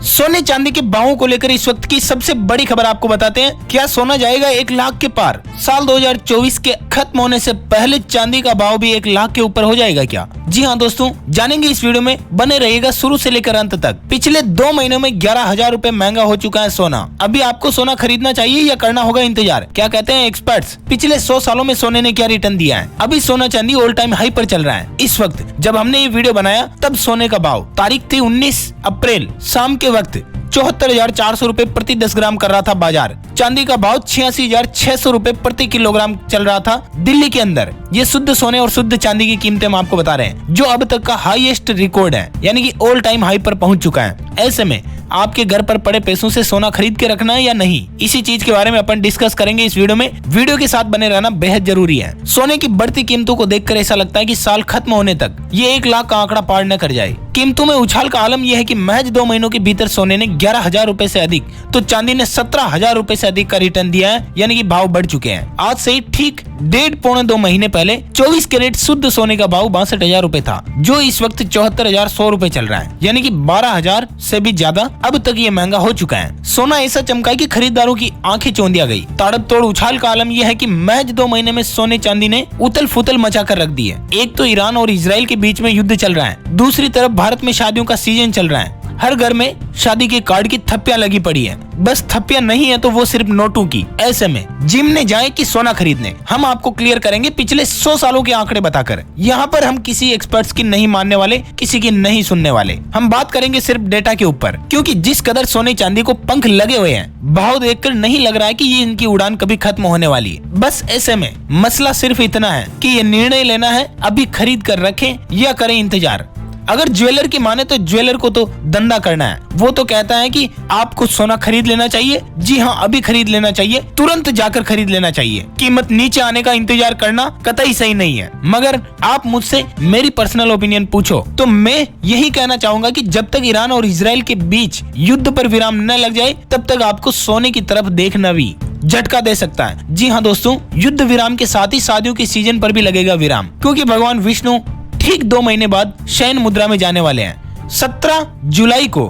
सोने चांदी के भावों को लेकर इस वक्त की सबसे बड़ी खबर आपको बताते हैं। क्या सोना जाएगा 1 लाख के पार? साल 2024 के खत्म होने से पहले चांदी का भाव भी 1 लाख के ऊपर हो जाएगा क्या? जी हाँ दोस्तों, जानेंगे इस वीडियो में, बने रहिएगा शुरू से लेकर अंत तक। पिछले 2 महीनों में 11,000 रूपए महंगा हो चुका है सोना। अभी आपको सोना खरीदना चाहिए या करना होगा इंतजार? क्या कहते हैं एक्सपर्ट्स? पिछले 100 सालों में सोने ने क्या रिटर्न दिया है? अभी सोना चांदी ऑल टाइम हाई पर चल रहा है। इस वक्त जब हमने ये वीडियो बनाया तब सोने का भाव तारीख थी 19 अप्रैल, शाम के वक्त 74,400 रूपए प्रति 10 ग्राम कर रहा था बाजार। चांदी का भाव 86,600 रूपए प्रति किलोग्राम चल रहा था दिल्ली के अंदर। ये शुद्ध सोने और शुद्ध चांदी की कीमतें हम आपको बता रहे हैं, जो अब तक का हाईएस्ट रिकॉर्ड है, यानी कि ऑल टाइम हाई पर पहुंच चुका है। ऐसे में आपके घर पर पड़े पैसों से सोना खरीद के रखना है या नहीं, इसी चीज के बारे में अपन डिस्कस करेंगे इस वीडियो में। वीडियो के साथ बने रहना बेहद जरूरी है। सोने की बढ़ती कीमतों को देखकर ऐसा लगता है कि साल खत्म होने तक ये 1 लाख का आंकड़ा पार न कर जाए। कीमतों में उछाल का आलम यह है कि महज 2 महीनों के भीतर सोने ने 11,000 रूपए से अधिक, तो चांदी ने 17,000 रूपए से अधिक का रिटर्न दिया है, यानी कि भाव बढ़ चुके हैं। आज से ही ठीक 1.5-2 महीने पहले 24 कैरेट शुद्ध सोने का भाव 62,000 रूपए था, जो इस वक्त 74,100 रूपए चल रहा है, यानी कि 12,000 से भी ज्यादा अब तक ये महंगा हो चुका है। सोना ऐसा चमका कि खरीदारों की आंखें चौंधिया गई। ताड़प-तोड़ उछाल का आलम यह है कि महज 2 महीने में सोने चांदी ने उथल फुथल मचा कर रख दी है। एक तो ईरान और इजराइल के बीच में युद्ध चल रहा है, दूसरी तरफ भारत में शादियों का सीजन चल रहा है। हर घर में शादी के कार्ड की थप्पियां लगी पड़ी है। बस थप्पियां नहीं है तो वो सिर्फ नोटों की। ऐसे में जिम ने जाए कि सोना खरीदने, हम आपको क्लियर करेंगे पिछले 100 सालों के आंकड़े बताकर। यहाँ पर हम किसी एक्सपर्ट्स की नहीं मानने वाले, किसी की नहीं सुनने वाले। हम बात करेंगे सिर्फ डेटा के ऊपर, क्योंकि जिस कदर सोने चांदी को पंख लगे हुए हैं, भाव देखकर नहीं लग रहा है कि ये इनकी उड़ान कभी खत्म होने वाली है। बस ऐसे में मसला सिर्फ इतना है कि ये निर्णय लेना है, अभी खरीद कर रखें या करें इंतजार। अगर ज्वेलर की माने तो ज्वेलर को तो धंधा करना है। वो तो कहता है कि आपको सोना खरीद लेना चाहिए। जी हाँ, अभी खरीद लेना चाहिए, तुरंत जाकर खरीद लेना चाहिए। कीमत नीचे आने का इंतजार करना कतई सही नहीं है। मगर आप मुझसे मेरी पर्सनल ओपिनियन पूछो तो मैं यही कहना चाहूंगा कि जब तक ईरान और इजराइल के बीच युद्ध पर विराम न लग जाए, तब तक आपको सोने की तरफ देखना भी झटका दे सकता है। जी हाँ दोस्तों, युद्ध विराम के साथ ही शादियों के सीजन पर भी लगेगा विराम, क्योंकि भगवान विष्णु ठीक 2 महीने बाद शयन मुद्रा में जाने वाले हैं। 17 जुलाई को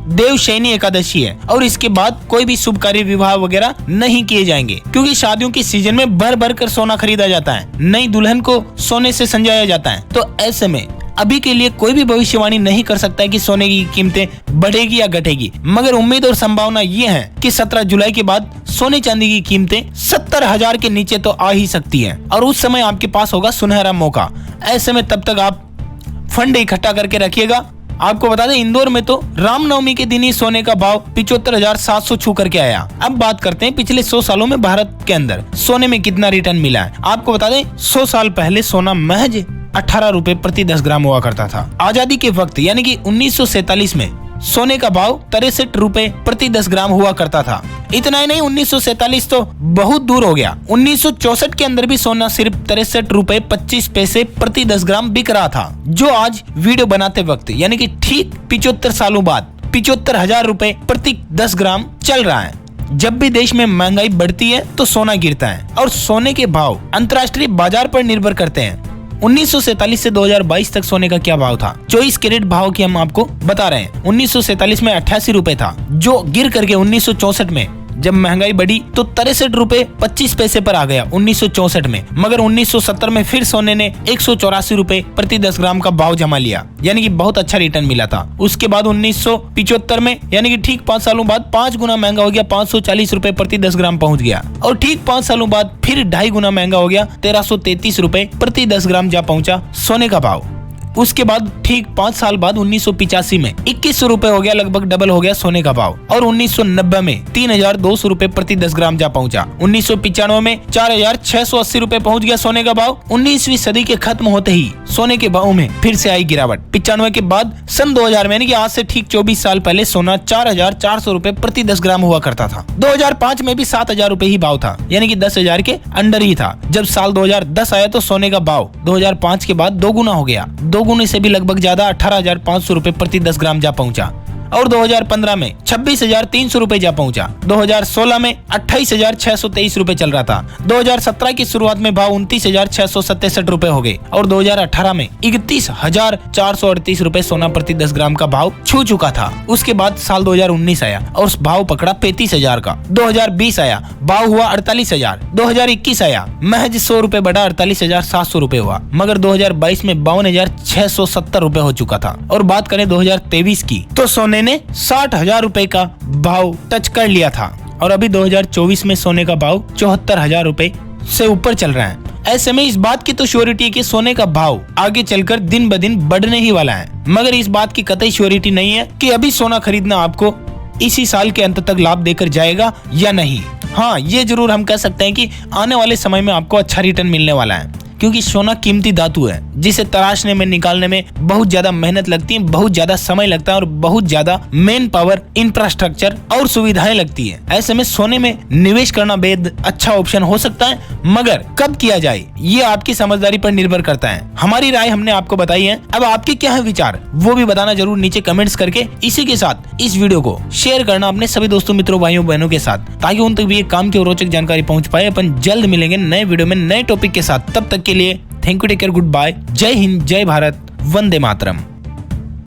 देवशयनी एकादशी है और इसके बाद कोई भी शुभ कार्य, विवाह वगैरह नहीं किए जाएंगे, क्योंकि शादियों के सीजन में भर भर कर सोना खरीदा जाता है, नई दुल्हन को सोने से संजाया जाता है। तो ऐसे में अभी के लिए कोई भी भविष्यवाणी नहीं कर सकता है कि सोने की कीमतें बढ़ेगी या घटेगी। मगर उम्मीद और संभावना ये है कि 17 जुलाई के बाद सोने चांदी की कीमतें 70,000 के नीचे तो आ ही सकती हैं, और उस समय आपके पास होगा सुनहरा मौका। ऐसे में तब तक आप फंड इकट्ठा करके रखिएगा। आपको बता दें, इंदौर में तो रामनवमी के दिन ही सोने का भाव 75,700 छू करके आया। अब बात करते हैं पिछले 100 सालों में भारत के अंदर सोने में कितना रिटर्न मिला है। आपको बता दें, 100 साल पहले सोना महज 18 रूपए प्रति 10 ग्राम हुआ करता था। आजादी के वक्त यानी कि 1947 में सोने का भाव 63 रूपए प्रति 10 ग्राम हुआ करता था। इतना ही नहीं, 1947 तो बहुत दूर हो गया। 1964 के अंदर भी सोना सिर्फ 63 रूपए 25 पैसे प्रति 10 ग्राम बिक रहा था, जो आज वीडियो बनाते वक्त यानी कि ठीक 75 सालों बाद 75,000 रूपए प्रति 10 ग्राम चल रहा है। जब भी देश में महंगाई बढ़ती है तो सोना गिरता है, और सोने के भाव अंतर्राष्ट्रीय बाजार पर निर्भर करते हैं। 1947 से 2022 तक सोने का क्या भाव था? 24 कैरेट भाव की हम आपको बता रहे हैं। 1947 में 88 रूपए था, जो गिर करके 1964 में जब महंगाई बढ़ी तो 63 रूपए 25 पैसे पर आ गया 1964 में। मगर 1970 में फिर सोने ने 184 रूपए प्रति 10 ग्राम का भाव जमा लिया, यानी कि बहुत अच्छा रिटर्न मिला था। उसके बाद 1975 में यानी कि ठीक 5 सालों बाद 5 गुना महंगा हो गया, 540 रूपए प्रति 10 ग्राम पहुंच गया। और ठीक 5 सालों बाद फिर 2.5 गुना महंगा हो गया, 1333 रूपए प्रति 10 ग्राम जा पहुंचा सोने का भाव। उसके बाद ठीक 5 साल बाद 1985 में 2100 रूपए हो गया, लगभग डबल हो गया सोने का भाव। और 1990 में 3,200 रूपए प्रति 10 ग्राम जा पहुंचा। 1995 में 4,680 रूपए पहुंच गया सोने का भाव। 19वीं सदी के खत्म होते ही सोने के भाव में फिर से आई गिरावट। 95 के बाद सन 2000 में यानी कि आज से ठीक 24 साल पहले सोना 4,400 रूपए प्रति 10 ग्राम हुआ करता था। 2005 में भी 7,000 रूपए ही भाव था, यानी कि 10,000 के अंडर ही था। जब साल 2010 आया तो सोने का भाव 2005 के बाद 2 गुना हो गया। 2 गुने से भी लगभग ज्यादा 18,500 रूपए प्रति 10 ग्राम जा पहुंचा। और 2015 में 26,300 रुपए जा पहुंचा। 2016 में 28,623 रुपए चल रहा था। 2017 की शुरुआत में भाव 29,667 रुपए हो गए और 2018 में 31,438 रुपए सोना प्रति 10 ग्राम का भाव छू चुका था। उसके बाद साल 2019 आया और उस भाव पकड़ा 35,000 का। 2020 आया, भाव हुआ 48,000। 2021 आया, महज 100 रुपए बढ़ा 48,700 रुपए हुआ, मगर 2022 में 52,670 रुपए हो चुका था। और बात करें 2023 की तो सोने ने 60,000 रुपए का भाव टच कर लिया था और अभी 2024 में सोने का भाव 74,000 रुपए से ऊपर चल रहा है। ऐसे में इस बात की तो श्योरिटी है कि सोने का भाव आगे चलकर दिन ब दिन बढ़ने ही वाला है, मगर इस बात की कतई श्योरिटी नहीं है कि अभी सोना खरीदना आपको इसी साल के अंत तक लाभ देकर जाएगा या नहीं। हाँ, ये जरूर हम कह सकते हैं कि आने वाले समय में आपको अच्छा रिटर्न मिलने वाला है, क्योंकि सोना कीमती धातु है जिसे तराशने में, निकालने में बहुत ज्यादा मेहनत लगती है, बहुत ज्यादा समय लगता है और बहुत ज्यादा मेन पावर, इंफ्रास्ट्रक्चर और सुविधाएं लगती है। ऐसे में सोने में निवेश करना बेहद अच्छा ऑप्शन हो सकता है, मगर कब किया जाए ये आपकी समझदारी पर निर्भर करता है। हमारी राय हमने आपको बताई है, अब आपके क्या है विचार वो भी बताना जरूर नीचे कमेंट्स करके। इसी के साथ इस वीडियो को शेयर करना अपने सभी दोस्तों, मित्रों, भाइयों बहनों के साथ, ताकि उन तक भी एक काम की और रोचक जानकारी पहुंच पाए। अपन जल्द मिलेंगे नए वीडियो में नए टॉपिक के साथ, तब तक के लिए thank you, take care, goodbye, जय हिंद, जय भारत, वंदे मातरम।